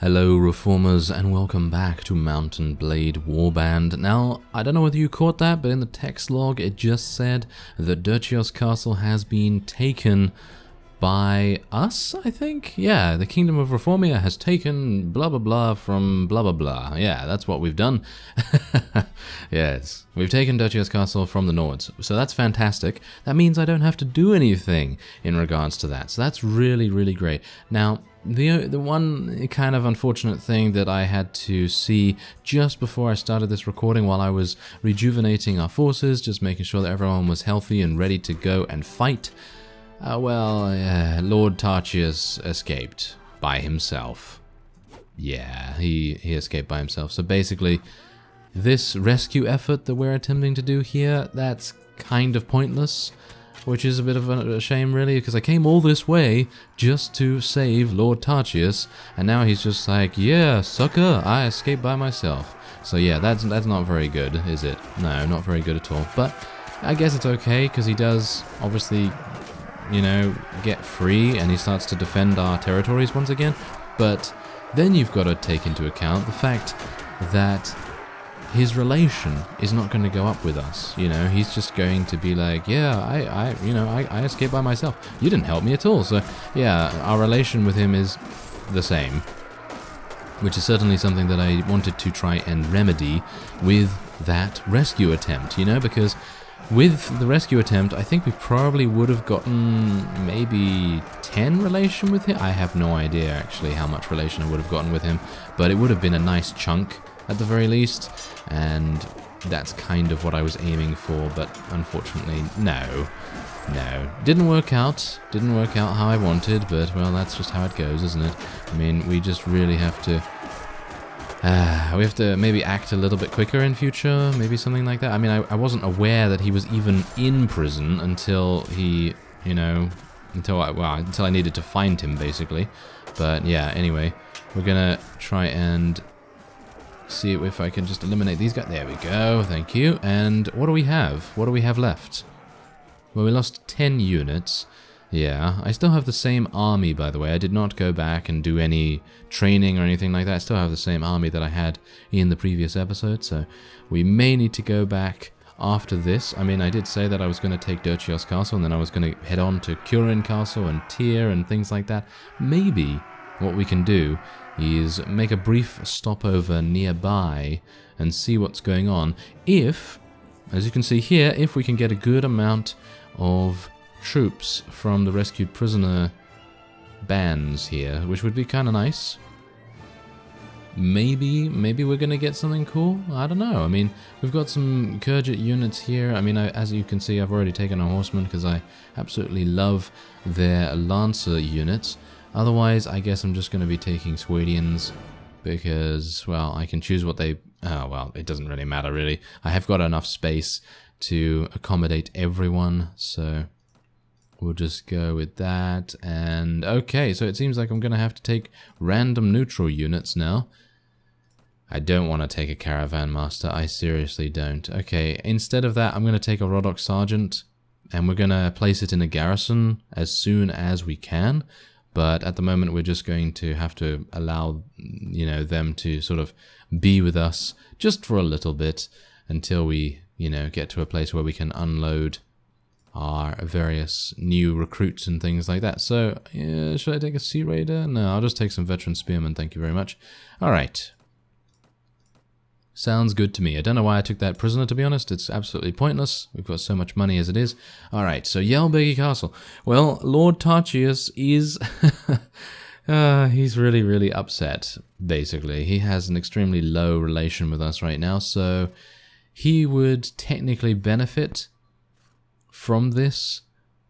Hello Reformers and welcome back to Mountain Blade Warband. Now, I don't know whether you caught that, but in the text log it just said that Dirtios Castle has been taken by us, I think? Yeah, the Kingdom of Reformia has taken blah blah blah from blah blah blah. Yeah, that's what we've done. Yes, we've taken Dirtios Castle from the Nords, so that's fantastic. That means I don't have to do anything in regards to that, so that's really, really great. Now, the one kind of unfortunate thing that I had to see just before I started this recording while I was rejuvenating our forces, just making sure that everyone was healthy and ready to go and fight, Lord Tarchius escaped by himself. Yeah, he escaped by himself. So basically, this rescue effort that we're attempting to do here, that's kind of pointless. Which is a bit of a shame, really, because I came all this way just to save Lord Tarchius, and now he's just like, yeah, sucker, I escaped by myself. So yeah, that's not very good, is it? No, not very good at all. But I guess it's okay, because he does, obviously, you know, get free, and he starts to defend our territories once again. But then you've got to take into account the fact that his relation is not going to go up with us, you know. He's just going to be like, yeah, I escaped by myself. You didn't help me at all. So yeah, our relation with him is the same, which is certainly something that I wanted to try and remedy with that rescue attempt, you know, because with the rescue attempt, I think we probably would have gotten maybe 10 relation with him. I have no idea actually how much relation I would have gotten with him, but it would have been a nice chunk at the very least, and that's kind of what I was aiming for, but unfortunately, no. Didn't work out how I wanted, but, well, that's just how it goes, isn't it? I mean, we just really have to maybe act a little bit quicker in future, maybe something like that. I mean, I wasn't aware that he was even in prison until he, you know, until I needed to find him, basically. But, yeah, anyway, we're gonna try and see if I can just eliminate these guys. There we go, thank you. And what do we have? What do we have left? Well, we lost 10 units. Yeah, I still have the same army, by the way. I did not go back and do any training or anything like that. I still have the same army that I had in the previous episode, so we may need to go back after this. I mean, I did say that I was going to take Dirtios Castle, and then I was going to head on to Kurin Castle and Tyr and things like that. Maybe what we can do is make a brief stopover nearby and see what's going on. If, as you can see here, if we can get a good amount of troops from the rescued prisoner bands here, which would be kind of nice. Maybe we're going to get something cool? I don't know. I mean, we've got some Kurjit units here. I mean, as you can see, I've already taken a horseman because I absolutely love their Lancer units. Otherwise, I guess I'm just going to be taking Swedians because, well, I can choose what they... Oh, well, it doesn't really matter, really. I have got enough space to accommodate everyone, so we'll just go with that. And, okay, so it seems like I'm going to have to take random neutral units now. I don't want to take a Caravan Master. I seriously don't. Okay, instead of that, I'm going to take a Rodok Sergeant, and we're going to place it in a garrison as soon as we can. But at the moment, we're just going to have to allow, you know, them to sort of be with us just for a little bit until we, you know, get to a place where we can unload our various new recruits and things like that. So, should I take a Sea Raider? No, I'll just take some Veteran Spearmen, thank you very much. All right. Sounds good to me. I don't know why I took that prisoner, to be honest. It's absolutely pointless. We've got so much money as it is. Alright, so Yelbegi Castle. Well, Lord Tarchius is... he's really, really upset, basically. He has an extremely low relation with us right now, so he would technically benefit from this.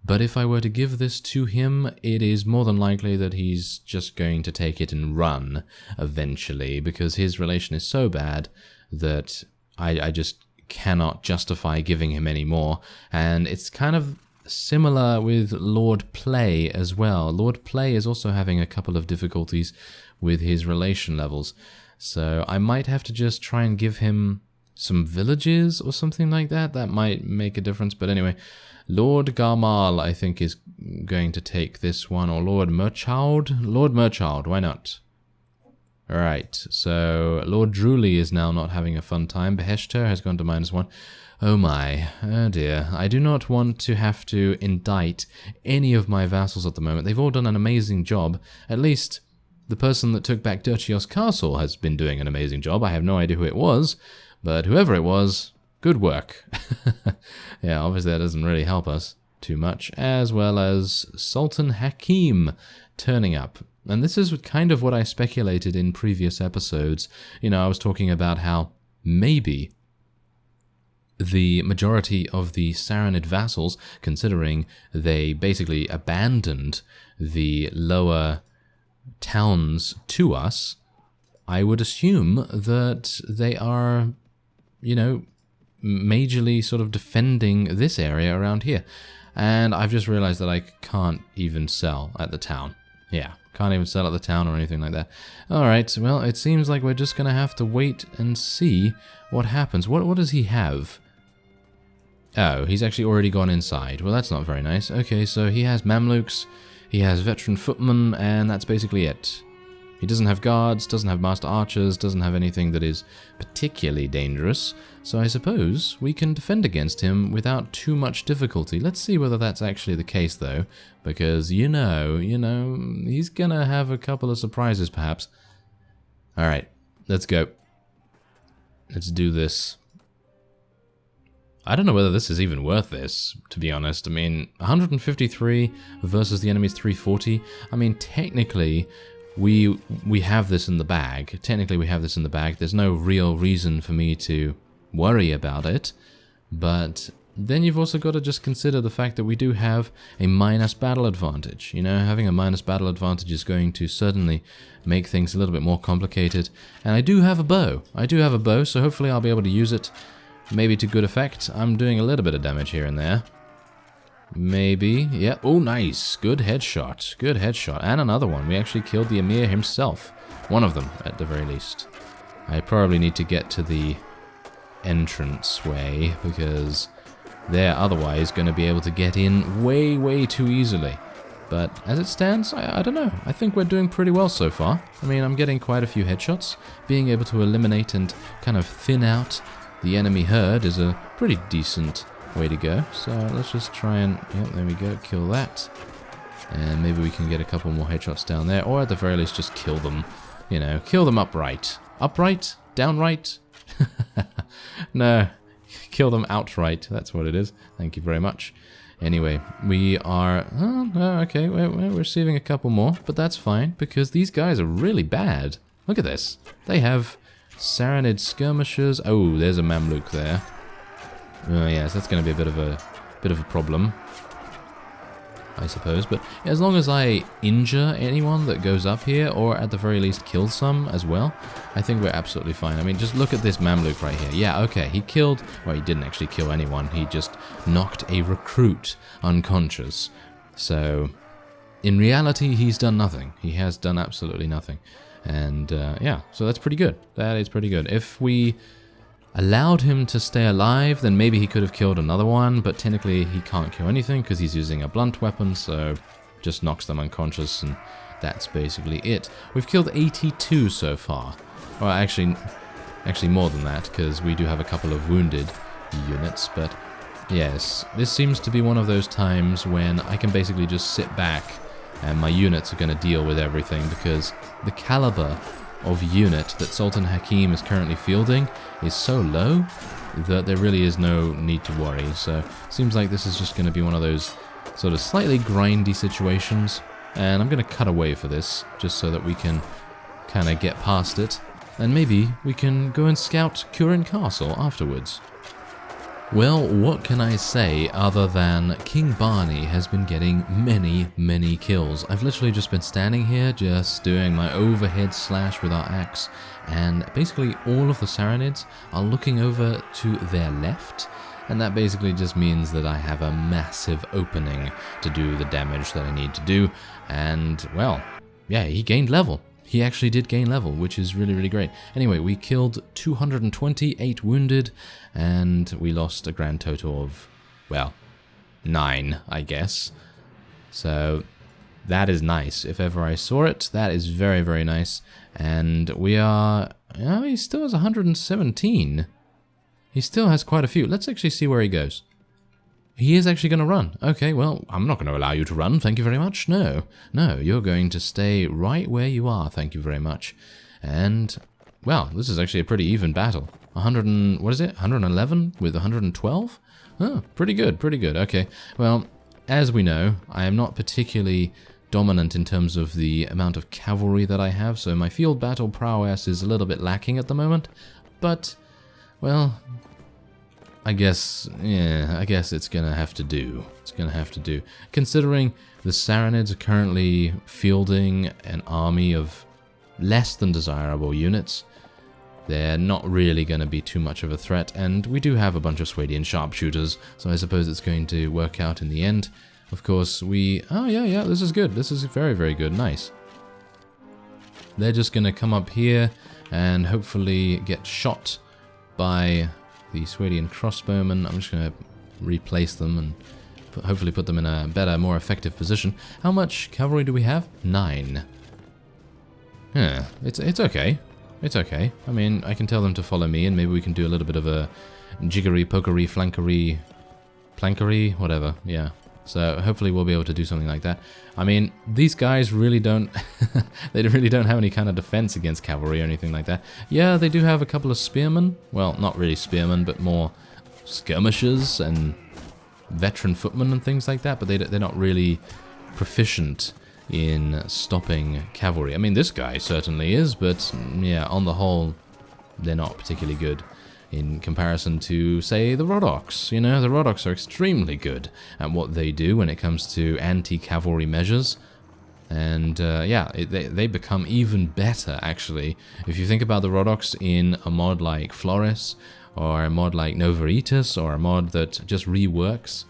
But if I were to give this to him, it is more than likely that he's just going to take it and run eventually, because his relation is so bad that I just cannot justify giving him any more. And it's kind of similar with Lord Play as well. Lord Play is also having a couple of difficulties with his relation levels. So I might have to just try and give him some villages or something like that. That might make a difference. But anyway, Lord Garmal, I think, is going to take this one. Or Lord Murchild? Lord Murchild, why not? Alright, so Lord Druli is now not having a fun time. Beheshter has gone to -1. Oh my, oh dear. I do not want to have to indict any of my vassals at the moment. They've all done an amazing job. At least the person that took back Duchios Castle has been doing an amazing job. I have no idea who it was, but whoever it was, good work. Yeah, obviously that doesn't really help us too much, as well as Sultan Hakim turning up. And this is kind of what I speculated in previous episodes. You know, I was talking about how maybe the majority of the Saranid vassals, considering they basically abandoned the lower towns to us, I would assume that they are, you know, majorly sort of defending this area around here. And I've just realized that I can't even sell at the town. Yeah, can't even sell at the town or anything like that. Alright, well, it seems like we're just going to have to wait and see what happens. What does he have? Oh, he's actually already gone inside. Well, that's not very nice. Okay, so he has Mamluks, he has veteran footmen, and that's basically it. He doesn't have guards, doesn't have master archers, doesn't have anything that is particularly dangerous. So I suppose we can defend against him without too much difficulty. Let's see whether that's actually the case, though. Because, you know, he's gonna have a couple of surprises, perhaps. Alright, let's go. Let's do this. I don't know whether this is even worth this, to be honest. I mean, 153 versus the enemy's 340. I mean, technically, we have this in the bag. Technically, we have this in the bag. There's no real reason for me to worry about it. But then you've also got to just consider the fact that we do have a minus battle advantage. You know, having a minus battle advantage is going to certainly make things a little bit more complicated. And I do have a bow. I do have a bow, so hopefully I'll be able to use it maybe to good effect. I'm doing a little bit of damage here and there. Maybe. Yeah. Oh, nice. Good headshot. Good headshot. And another one. We actually killed the Emir himself. One of them, at the very least. I probably need to get to the entrance way, because they're otherwise going to be able to get in way, way too easily. But as it stands, I don't know. I think we're doing pretty well so far. I mean, I'm getting quite a few headshots. Being able to eliminate and kind of thin out the enemy herd is a pretty decent way to go. So let's just try and, yep, there we go, kill that. And maybe we can get a couple more headshots down there, or at the very least just kill them. You know, kill them upright. Upright? Downright? No, kill them outright. That's what it is. Thank you very much. Anyway, we are... Oh, no, okay, we're receiving a couple more, but that's fine, because these guys are really bad. Look at this. They have Saranid skirmishers. Oh, there's a Mamluk there. Oh, yes, that's going to be a bit of a problem, I suppose. But as long as I injure anyone that goes up here, or at the very least kill some as well, I think we're absolutely fine. I mean, just look at this Mamluk right here. Yeah, okay, he killed... Well, he didn't actually kill anyone. He just knocked a recruit unconscious. So, in reality, he's done nothing. He has done absolutely nothing. And, yeah, so that's pretty good. That is pretty good. If we allowed him to stay alive, then maybe he could have killed another one, but technically he can't kill anything because he's using a blunt weapon, so just knocks them unconscious, and that's basically it. We've killed 82 so far. Well, actually more than that, because we do have a couple of wounded units, but yes, this seems to be one of those times when I can basically just sit back and my units are going to deal with everything, because the caliber of unit that Sultan Hakim is currently fielding is so low that there really is no need to worry. So seems like this is just going to be one of those sort of slightly grindy situations, and I'm going to cut away for this just so that we can kind of get past it, and maybe we can go and scout Kurin Castle afterwards. Well, what can I say other than King Barney has been getting many, many kills. I've literally just been standing here, just doing my overhead slash with our axe, and basically all of the Saranids are looking over to their left, and that basically just means that I have a massive opening to do the damage that I need to do, and, well, yeah, he gained level. He actually did gain level, which is really, really great. Anyway, we killed 228 wounded, and we lost a grand total of, well, 9, I guess. So, That is nice. If ever I saw it, that is very, very nice. And we are... Oh, he still has 117. He still has quite a few. Let's actually see where he goes. He is actually going to run. Okay, well, I'm not going to allow you to run. Thank you very much. No, you're going to stay right where you are. Thank you very much. And, well, this is actually a pretty even battle. 111 with 112? Oh, pretty good, pretty good. Okay, well, as we know, I am not particularly dominant in terms of the amount of cavalry that I have, so my field battle prowess is a little bit lacking at the moment. But, well... I guess it's gonna have to do. It's gonna have to do. Considering the Sarranids are currently fielding an army of less than desirable units, they're not really gonna be too much of a threat, and we do have a bunch of Swadian sharpshooters, so I suppose it's going to work out in the end. Of course, oh yeah, this is good. This is very, very good. Nice. They're just gonna come up here and hopefully get shot by the Swadian crossbowmen. I'm just going to replace them and hopefully put them in a better, more effective position. How much cavalry do we have? 9. Yeah, it's okay. It's okay. I mean, I can tell them to follow me, and maybe we can do a little bit of a jiggery, pokery, flankery, plankery, whatever. Yeah. So hopefully we'll be able to do something like that. I mean, these guys really don't... they really don't have any kind of defense against cavalry or anything like that. Yeah, they do have a couple of spearmen. Well, not really spearmen, but more skirmishers and veteran footmen and things like that. But they're not really proficient in stopping cavalry. I mean, this guy certainly is, but yeah, on the whole, they're not particularly good. In comparison to, say, the Rodoks. You know, the Rodoks are extremely good at what they do when it comes to anti-cavalry measures. And, yeah, they become even better, actually. If you think about the Rodoks in a mod like Floris, or a mod like Novaritas, or a mod that just reworks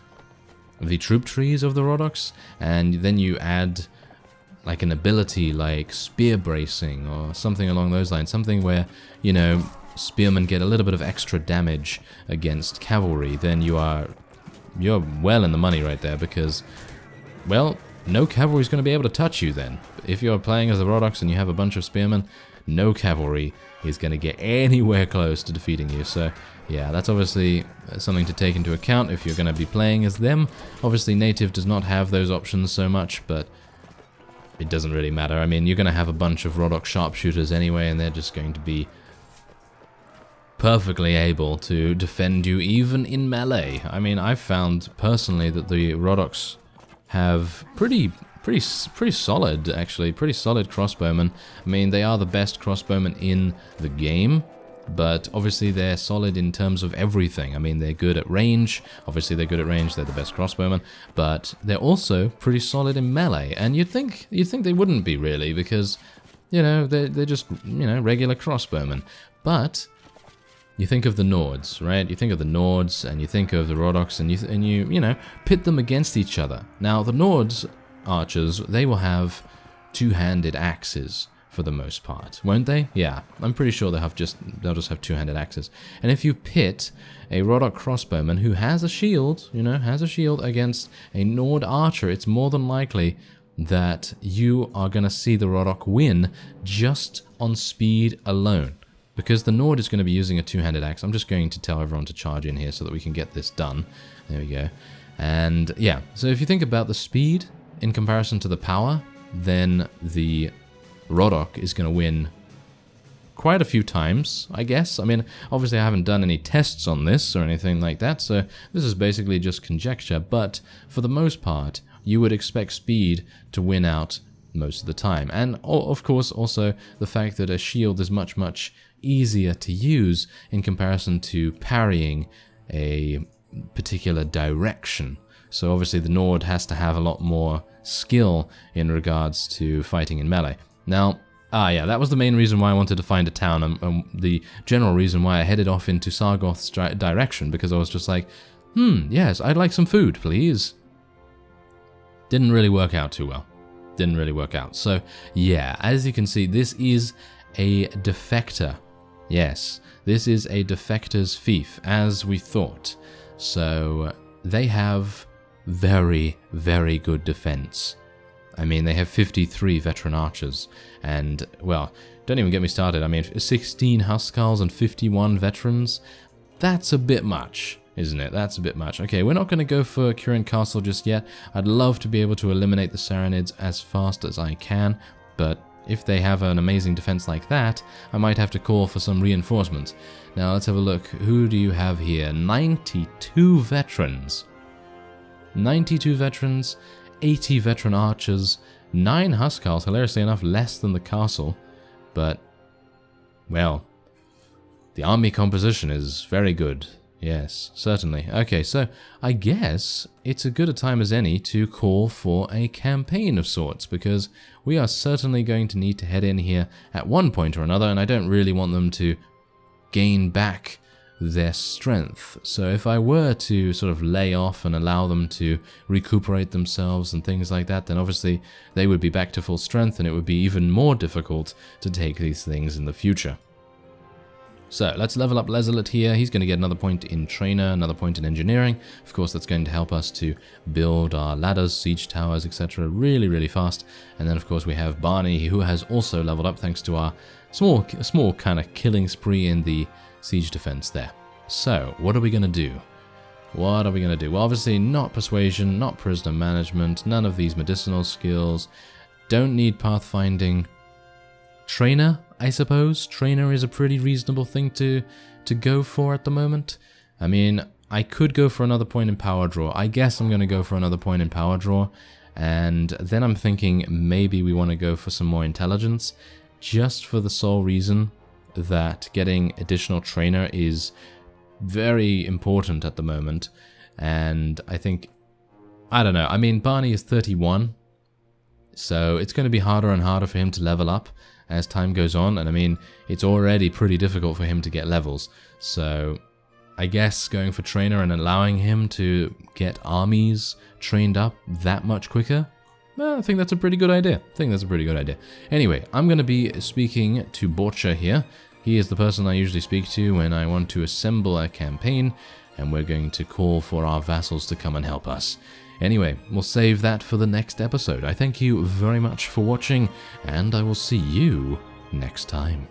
the troop trees of the Rodoks, and then you add, like, an ability like spear bracing, or something along those lines. Something where, you know... spearmen get a little bit of extra damage against cavalry, then you're well in the money right there, because, well, no cavalry is going to be able to touch you then. If you're playing as the Rodoks and you have a bunch of spearmen, no cavalry is going to get anywhere close to defeating you. So, yeah, that's obviously something to take into account if you're going to be playing as them. Obviously, native does not have those options so much, but it doesn't really matter. I mean, you're going to have a bunch of Rodok sharpshooters anyway, and they're just going to be perfectly able to defend you even in melee. I mean, I've found personally that the Rodoks have pretty solid, actually, pretty solid crossbowmen. I mean, they are the best crossbowmen in the game, but obviously they're solid in terms of everything. I mean, they're good at range. Obviously they're good at range, they're the best crossbowmen, but they're also pretty solid in melee. And you'd think they wouldn't be, really, because, you know, they're just, you know, regular crossbowmen. But you think of the Nords, right? You think of the Nords, and you think of the Rodoks, and you know, pit them against each other. Now, the Nords archers, they will have two-handed axes for the most part, won't they? Yeah, I'm pretty sure they'll just have two-handed axes. And if you pit a Rodok crossbowman who has a shield, you know, against a Nord archer, it's more than likely that you are going to see the Rodok win just on speed alone. Because the Nord is going to be using a two-handed axe. I'm just going to tell everyone to charge in here so that we can get this done. There we go. And yeah, so if you think about the speed in comparison to the power, then the Rodok is going to win quite a few times, I guess. I mean, obviously I haven't done any tests on this or anything like that, so this is basically just conjecture. But for the most part, you would expect speed to win out most of the time. And of course also the fact that a shield is much, much easier to use in comparison to parrying a particular direction. So obviously the Nord has to have a lot more skill in regards to fighting in melee. Now, yeah, that was the main reason why I wanted to find a town, and the general reason why I headed off into Sargoth's direction, because I was just like, yes, I'd like some food, please. Didn't really work out too well. Didn't really work out. So, yeah, as you can see, this is a defector. Yes, this is a defector's fief, as we thought. So, they have very, very good defense. I mean, they have 53 veteran archers, and, well, don't even get me started. I mean, 16 huskarls and 51 veterans, that's a bit much, isn't it? That's a bit much. Okay, we're not going to go for Current Castle just yet. I'd love to be able to eliminate the Sarranids as fast as I can, but if they have an amazing defense like that, I might have to call for some reinforcements. Now, let's have a look. Who do you have here? 92 veterans. 92 veterans, 80 veteran archers, 9 huskarls, hilariously enough less than the castle, but, well, the army composition is very good. Yes, certainly. Okay, so I guess it's as good a time as any to call for a campaign of sorts, because we are certainly going to need to head in here at one point or another, and I don't really want them to gain back their strength. So if I were to sort of lay off and allow them to recuperate themselves and things like that, then obviously they would be back to full strength, and it would be even more difficult to take these things in the future. So let's level up Lezelet here. He's going to get another point in Trainer, another point in Engineering. Of course, that's going to help us to build our ladders, siege towers, etc. really, really fast. And then, of course, we have Barney, who has also leveled up thanks to our small kind of killing spree in the siege defense there. So, what are we going to do? What are we going to do? Well, obviously, not Persuasion, not Prisoner Management, none of these medicinal skills. Don't need Pathfinding. Trainer, I suppose. Trainer is a pretty reasonable thing to go for at the moment. I mean, I could go for another point in Power Draw. I guess I'm going to go for another point in Power Draw. And then I'm thinking maybe we want to go for some more Intelligence, just for the sole reason that getting additional Trainer is very important at the moment. And I think, I don't know, I mean, Barney is 31, so it's going to be harder and harder for him to level up as time goes on, and I mean, it's already pretty difficult for him to get levels, so I guess going for Trainer and allowing him to get armies trained up that much quicker, well, I think that's a pretty good idea. Anyway, I'm going to be speaking to Borcha here. He is the person I usually speak to when I want to assemble a campaign, and we're going to call for our vassals to come and help us. Anyway, we'll save that for the next episode. I thank you very much for watching, and I will see you next time.